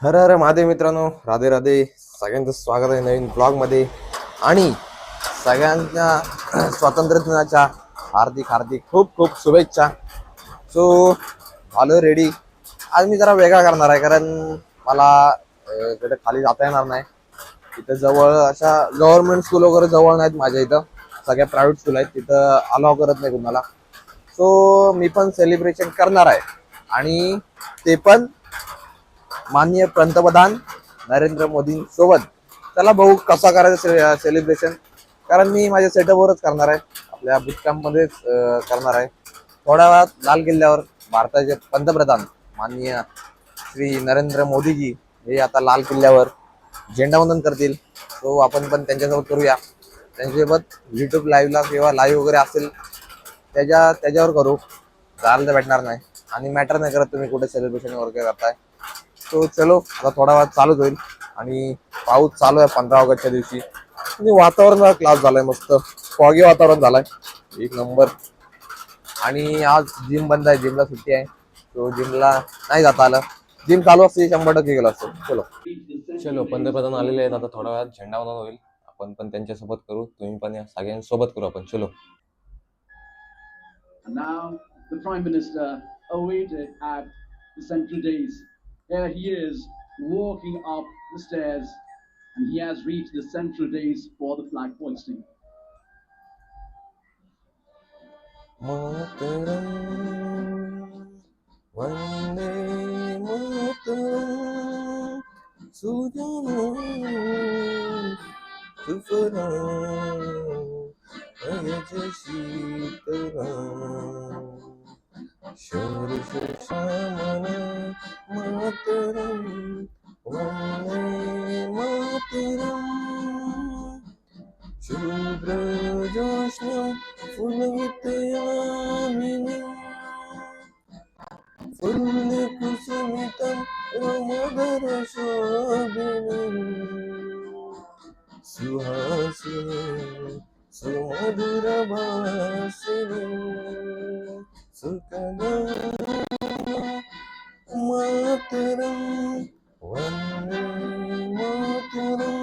हर हर महादेव मित्रांनो, राधे राधे. सगळ्यांचं स्वागत आहे नवीन ब्लॉगमध्ये. आणि सगळ्यांच्या स्वातंत्र्य दिनाच्या हार्दिक हार्दिक खूप खूप शुभेच्छा. सो आलो रेडी. आज मी जरा वेगळा करणार आहे, कारण मला इकडे खाली जाता येणार नाही. इथं जवळ अशा गव्हर्नमेंट स्कूल वगैरे जवळ नाहीत माझ्या इथं. सगळ्या प्रायव्हेट स्कूल आहेत, तिथं अलाव करत नाही कुणाला. सो मी पण सेलिब्रेशन करणार आहे, आणि ते पण माननीय पंतप्रधान नरेंद्र मोदी सोबत. त्याला भाऊ कसा करायचं सेलिब्रेशन, कारण मी माझ्या सेटअपवरच करणार आहे, आपल्या बुटकॅम्प मध्येच करणार आहे. थोड्या वेळात लाल किल्ल्यावर भारताचे पंतप्रधान माननीय श्री नरेंद्र मोदीजी हे आता लाल किल्ल्यावर झेंडावंदन करतील. तो आपण पण त्यांच्यासोबत करूया. त्यांच्यासोबत युट्यूब लाईव्हला किंवा लाईव्ह वगैरे असेल त्याच्यावर करू. जायला तर भेटणार नाही, आणि मॅटर नाही करत तुम्ही कुठे सेलिब्रेशन वगैरे करताय. तो चलो, आता थोडा वेळ चालूच होईल. आणि पाऊस चालू आहे 15 ऑगस्टच्या दिवशी. आणि वातावरण क्लास झालंय, मस्त फॉगी वातावरण झालंय, एक नंबर. आणि आज जिम बंद आहे, जिमला सुट्टी आहे. तो जिमला नाही जाता आलं. जिम चालू असते 100% गेला असतो. चलो चलो, पंतप्रधान आलेले आहेत. आता थोड्या वेळात झेंडावंदन होईल, आपण पण त्यांच्यासोबत करू. तुम्ही पण या, सगळ्यांसोबत करू आपण. चलो. And now the Prime Minister awaited at the central dais. Here he is walking up the stairs, and he has reached the central dais for the flag hoisting. Vande Mataram, सुजलाम सुफलाम, अयज शीतलाम, शर्ष श्यामल मातरम, वंदे मातरम. शुभ्रजोत्स्नं फुलवितयामिनीं, फुल्लकुसुमितं रमदरशोभिनीं, सुहासिनीं सुमधुरभाषिणीं, सुखदां मातरं, वन्दे मातरम्.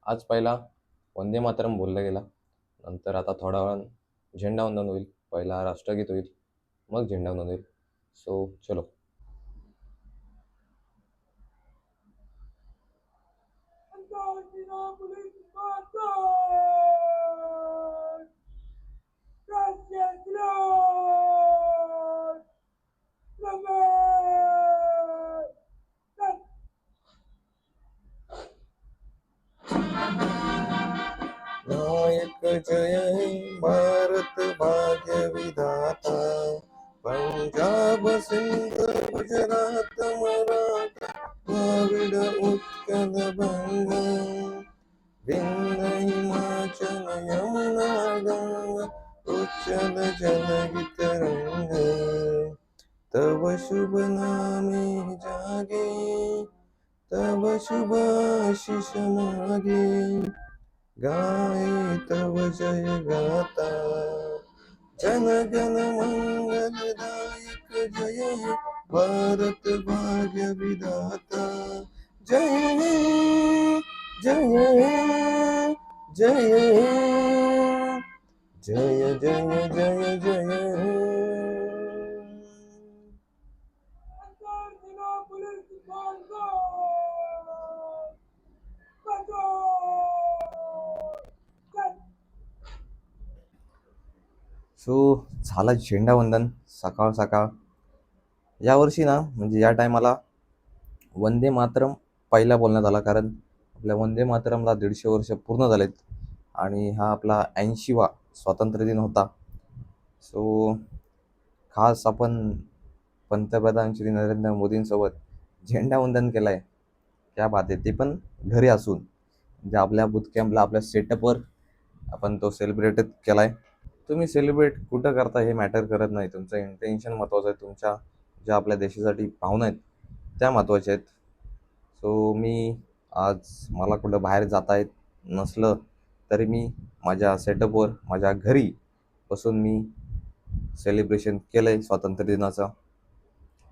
आज पहिला वंदे मातरम बोलला गेला. नंतर आता थोडा वेळ झेंडावंदन होईल. पहिला राष्ट्रगीत होईल, मग झेंडावंदन होईल. सो चलो. नायक जय हे भारत भाग्य विधाता, पंजाब सिंध गुजरात मराठा द्राविड उत्कल बंगा, विंध्य हिमाचल यमुना गंगा उच्चल जलवित रंग. तव शुभ नामे जागे, तव शुभ आशीष मागे, गाये तव जय गाता. जन गण मंगलदायक जय हे भारत भाग्य विधाता. जय हे जय हे जय हे जय जय जय जय हे. सो झाला झेंडावंदन सकाळ सकाळ. यावर्षी ना, म्हणजे या टायमाला वंदे मातरम पहिला बोलण्यात आला, कारण आपल्या वंदे मातरमला 150 वर्ष पूर्ण झालेत, आणि हा आपला 80वा स्वातंत्र्य दिन होता. सो खास आपण पंतप्रधान श्री नरेंद्र मोदींसोबत झेंडावंदन केलं आहे. त्या बात आहे, ते पण घरी असून, म्हणजे आपल्या बुटकॅम्पला आपल्या सेटअपवर आपण तो सेलिब्रेट केला आहे. तुम्ही सेलिब्रेट कुठं करता हे मॅटर करत नाही, तुमचं इंटेन्शन महत्त्वाचं आहे. तुमच्या ज्या आपल्या देशासाठी भावना आहेत त्या महत्त्वाच्या आहेत. सो मी आज, मला कुठं बाहेर जाता येत नसलं तरी मी माझ्या सेटअपवर माझ्या घरी बसून मी सेलिब्रेशन केलं आहे स्वातंत्र्य दिनाचं.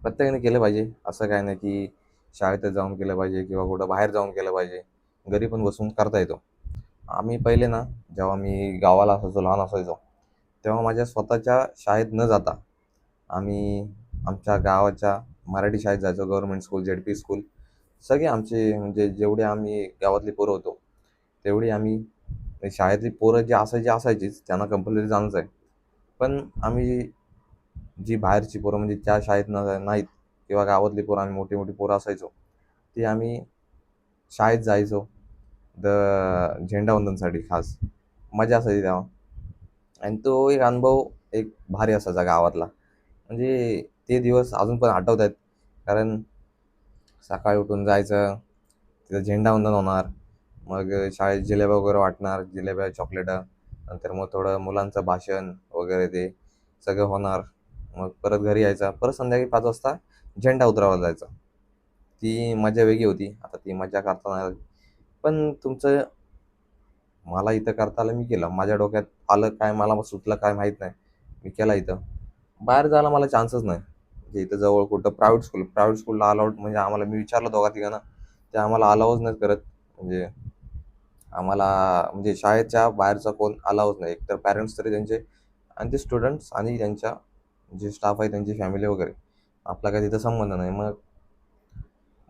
प्रत्येकाने केलं पाहिजे. असं काय नाही की शाळेतच जाऊन केलं पाहिजे किंवा कुठं बाहेर जाऊन केलं पाहिजे, घरी पण बसून करता येतो. आम्ही पहिले ना, जेव्हा मी गावाला असायचो, लहान असायचो, तेव्हा माझ्या स्वतःच्या शाळेत न जाता आम्ही आमच्या गावाच्या मराठी शाळेत जायचो. गव्हर्नमेंट स्कूल, ZP स्कूल, सगळे आमचे म्हणजे जेवढे आम्ही गावातली पोरं होतो तेवढी आम्ही, शाळेतली पोरं जी असायचीच, त्यांना कंपल्सरी जाणंच आहे. पण आम्ही जी बाहेरची पोरं म्हणजे त्या शाळेत नाहीत किंवा गावातली पोरं, आम्ही मोठी मोठी पोरं असायचो, ती आम्ही शाळेत जायचो द झेंडावंदनसाठी खास. मजा असायची तेव्हा. आणि तो एक अनुभव एक भारी असायचा गावातला. म्हणजे ते दिवस अजून पण आठवत आहेत. कारण सकाळी उठून जायचं, तिथं झेंडावंदन होणार, मग शाळेत जिलेब्या वगैरे वाटणार, जिलेब्या चॉकलेटं, नंतर मग थोडं मुलांचं भाषण वगैरे ते सगळं होणार. मग परत घरी यायचा, परत संध्याकाळी 5 वाजता झेंडा उतरवायला जायचा. ती मजा वेगळी होती. आता ती मजा करता नाही आली. पण तुमचं, मला इथं करता आलं, मी केलं. माझ्या डोक्यात आलं काय, मला सुचलं काय माहीत नाही, मी केला इथं. बाहेर जायला मला चान्सच नाही. म्हणजे इथं जवळ कुठं प्रायव्हेट स्कूलला अलाउड, म्हणजे आम्हाला, मी विचारलं दोघा तिघांना, ते आम्हाला अलाउच नाही करत. म्हणजे आम्हाला, म्हणजे शाळेच्या बाहेरचा कोण अलाउच नाही. एकतर पॅरेंट्स तरी त्यांचे, आणि ते स्टुडंट्स आणि त्यांच्या जे स्टाफ आहे त्यांची फॅमिली वगैरे, आपला काय तिथं संबंध नाही. मग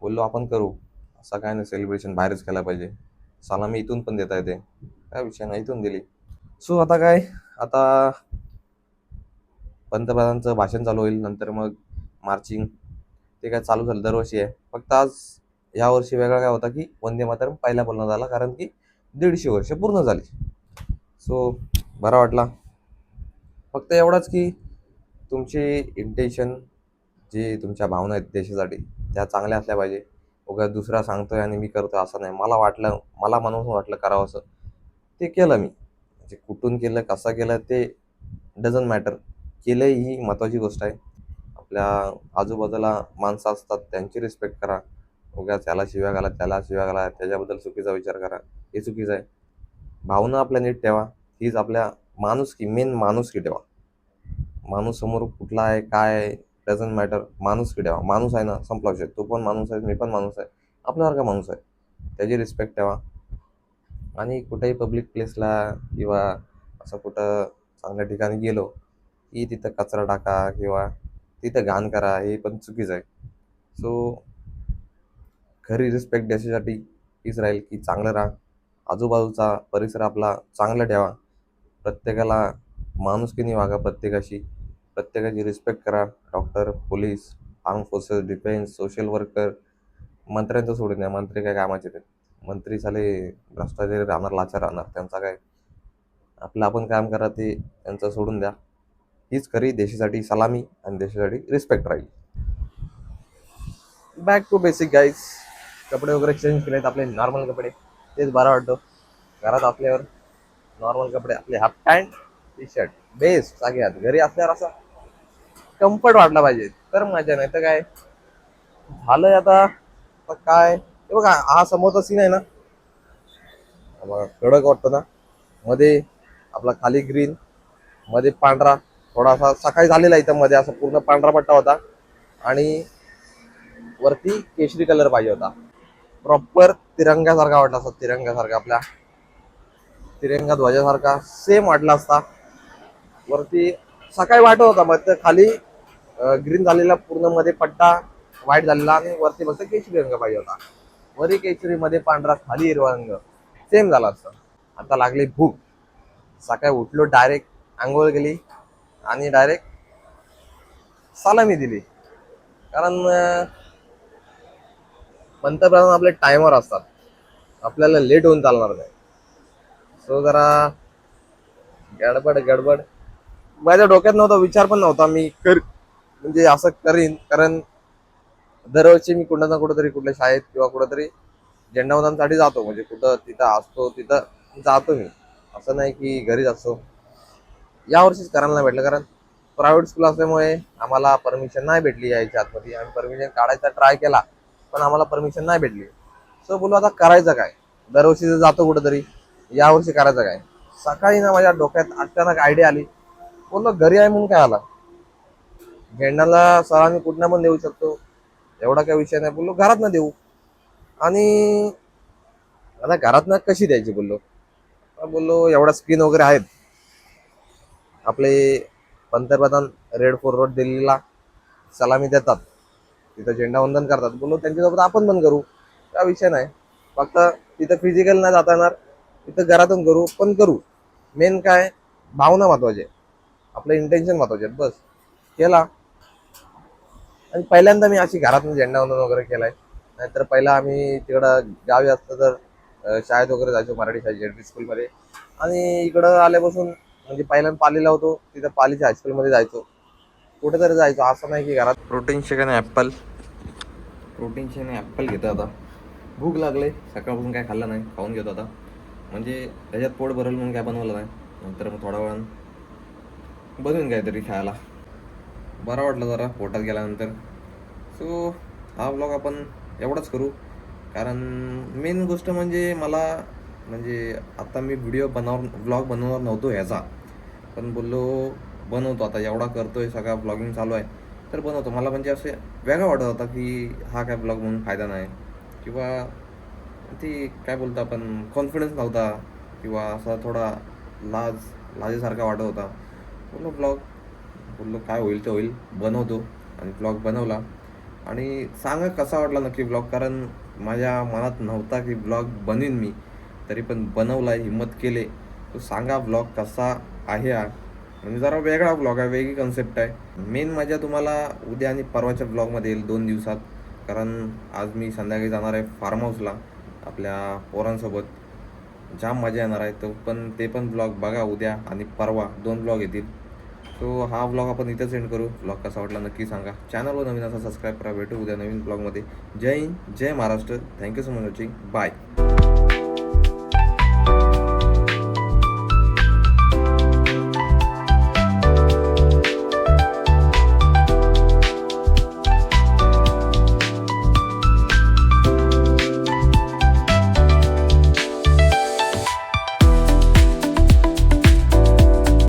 बोललो आपण करू, असं काय नाही, सेलिब्रेशन बाहेरच केला पाहिजे. सलामी इथून पण देता येते, काय विषय नाही, इथून दिली. सो आता काय, आता पंतप्रधानांचं भाषण चालू होईल, नंतर मग मार्चिंग, ते काय चालू झालं, दरवर्षी आहे. फक्त आज यावर्षी वेगळा काय होता की वंदे मातरम पहिला बोलण्यात आला, कारण की 150 वर्ष पूर्ण झाली. सो बरा वाटला. फक्त एवढाच की तुमची इंटेन्शन, जी तुमच्या भावना आहेत देशासाठी, त्या चांगल्या असल्या पाहिजे. उगाच दुसरा सांगतोय आणि मी करतोय असं नाही. मला वाटलं, मला म्हणून वाटलं करावं असं, ते केलं मी. म्हणजे कुठून केलं, कसं केलं, ते डझंट मॅटर. केलं ही महत्त्वाची गोष्ट आहे. आपल्या आजूबाजूला माणसं असतात, त्यांची रिस्पेक्ट करा. उगाच त्याला शिव्या घाला, त्याला शिव्या घाला, त्याच्याबद्दल चुकीचा विचार करा, हे चुकीचं आहे. भावना आपल्या नीट ठेवा. हीच आपल्या माणुसकी, मेन माणुसकी ठेवा. माणूस समोर कुठला आहे, काय आहे, डझंट मॅटर. माणुसकी ठेवा. माणूस आहे ना, संपला विषय. तू पण माणूस आहे, मी पण माणूस आहे, आपल्यासारखा माणूस आहे, त्याची रिस्पेक्ट ठेवा. आणि कुठेही पब्लिक प्लेसला किंवा असं कुठं चांगल्या ठिकाणी गेलो की तिथं कचरा टाका किंवा तिथं घाण करा, हे पण चुकीचं आहे. सो खरी रिस्पेक्ट देशासाठी हीच राहील की चांगलं राहा, आजूबाजूचा परिसर आपला चांगला ठेवा, प्रत्येकाला माणुसकीने वागा, प्रत्येकाची रिस्पेक्ट करा. Doctor, police, arm forces, defence, social worker, मंत्र्यांचं सोडून द्या. मंत्री काय कामाचे ते, मंत्री साले भ्रष्टाचारी राहणार, लाचार राहणार, त्यांचा काय. आपलं आपण काम करा, ते त्यांचं सोडून द्या. हीच खरी देशासाठी सलामी आणि देशासाठी रिस्पेक्ट राहील. Back to basic guys. कपडे वगैरे चेंज केलेत, आपले नॉर्मल कपडे, तेच बरं वाटतं. घरात असल्यावर नॉर्मल कपडे, आपले half pant, T shirt best सगळ्यात. घरी असल्यावर असं कम्फर्ट वाटला पाहिजे तर मजा, नाही तर काय झालंय आता. काय हे बघा, हा समोरचा सीन आहे ना, बघा कडक वाटतो ना. मध्ये आपला खाली ग्रीन, मध्ये पांढरा, थोडासा सकाळी झालेला इथं, मध्ये असा पूर्ण पांढरा पट्टा होता आणि वरती केशरी कलर पाहिजे होता. प्रॉपर तिरंग्यासारखा वाटला असता, तिरंग्यासारखा, आपल्या तिरंगा ध्वजासारखा सेम वाटला असता. वरती सकाळी वाटत होता, मग खाली ग्रीन झालेला, पूर्ण मध्ये पट्टा व्हाईट झालेला, आणि वरती फक्त केशरी रंग पाहिजे होता. वरी केशरी, मध्ये पांढरा, खाली हिरवा रंग, सेम झाला असता. आता लागली भूक. सकाळी उठलो, डायरेक्ट आंघोळ केली आणि डायरेक्ट सलामी दिली. कारण पंतप्रधान आपले टायमर असतात, आपल्याला लेट होऊन चालणार नाही. सो जरा गडबड माझ्या डोक्यात नव्हता, विचार पण नव्हता मी म्हणजे असं करीन. कारण दरवर्षी मी कुठं ना कुठंतरी, कुठल्या शाळेत किंवा कुठंतरी झेंडावंदनसाठी जातो. म्हणजे कुठं तिथं असतो, तिथं जातो मी, असं नाही की घरीच असतो. यावर्षीच करायला नाही भेटलं, कारण प्रायव्हेट स्कूल असल्यामुळे आम्हाला परमिशन नाही भेटली यायच्या आतमध्ये. आम्ही परमिशन काढायचा ट्राय केला, पण आम्हाला परमिशन नाही भेटली. सो बोलू आता करायचं काय, दरवर्षी जर जातो कुठंतरी, यावर्षी करायचं काय. सकाळी ना माझ्या डोक्यात अचानक आयडिया आली, बोललो घरी आहे म्हणून काय आला, झेंडाला सर आम्ही कुठनं पण देऊ शकतो, एवढा काही विषय नाही. बोललो घरातनं देऊ. आणि आता घरातनं कशी द्यायची बोललो. बोललो एवढा स्क्रीन वगैरे आहेत आपले. पंतप्रधान रेड फोर्ट रोड दिल्लीला सलामी देतात, तिथं झेंडा वंदन करतात. बोललो त्यांच्यासोबत आपण पण करू, काय विषय नाही. फक्त तिथं फिजिकल नाही जाता येणार, तिथं घरातून करू, पण करू. मेन काय, भावना महत्वाचे, आपलं इंटेन्शन महत्वाचे, बस केला. आणि पहिल्यांदा मी अशी घरातून झेंडा वंदन वगैरे केलाय. नाहीतर पहिला आम्ही तिकडं गावी असतं तर शाळेत वगैरे जायचो, मराठी शाळेत जेडपी स्कूलमध्ये. आणि इकडं आल्यापासून म्हणजे पहिल्यांदा पालीला होतो, तिथं पालीच्या हायस्कूलमध्ये जायचो, कुठेतरी जायचो. असं नाही की घरात. प्रोटीन शेक आणि ॲप्पल, प्रोटीन शेक आणि ॲप्पल घेतो आता. भूक लागले, सकाळपासून काय खाल्लं नाही, खाऊन घेतो आता. म्हणजे त्याच्यात पोट भरल म्हणून काय बनवलं नाही, नंतर मग थोडा वेळानं बनवून काहीतरी खायला. बरं वाटलं जरा पोटात गेल्यानंतर. सो हा व्लॉग आपण एवढाच करू. कारण मेन गोष्ट म्हणजे मला, म्हणजे आता मी व्लॉग बनवणार नव्हतो ह्याचा, पण बोललो बनवतो आता. एवढा करतोय, सगळा ब्लॉगिंग चालू आहे तर बनवतो. मला म्हणजे असे वेगळा वाटत होता की हा काय ब्लॉग म्हणून फायदा नाही, किंवा ती काय बोलतो आपण, कॉन्फिडन्स नव्हता, किंवा असा थोडा लाजेसारखा वाटत होता. बोललो काय होईल ते होईल, बनवतो. आणि ब्लॉग बनवला. आणि सांगा कसा वाटला नक्की ब्लॉग, कारण माझ्या मनात नव्हता की ब्लॉग बनवीन मी, तरी पण बनवला, हिम्मत केले. तो सांगा ब्लॉग कसा आहे हा. म्हणजे जरा वेगळा ब्लॉग आहे, वेगळी कन्सेप्ट आहे. मेन मजा तुम्हाला उद्या आणि परवाच्या ब्लॉगमध्ये येईल, 2 दिवसात. कारण आज मी संध्याकाळी जाणार आहे फार्म हाऊसला आपल्या पोरांसोबत. जाम मजा येणार आहे. ते पण ब्लॉग बघा उद्या आणि परवा, 2 ब्लॉग येतील. सो हा ब्लॉग आपण इथं सेंड करू. ब्लॉग कसा वाटला नक्की सांगा. चॅनलवर नवीन असा सबस्क्राईब करा. भेटू उद्या नवीन ब्लॉगमध्ये. Jai Hind, Jai Maharashtra. Thank you so much watching. Bye.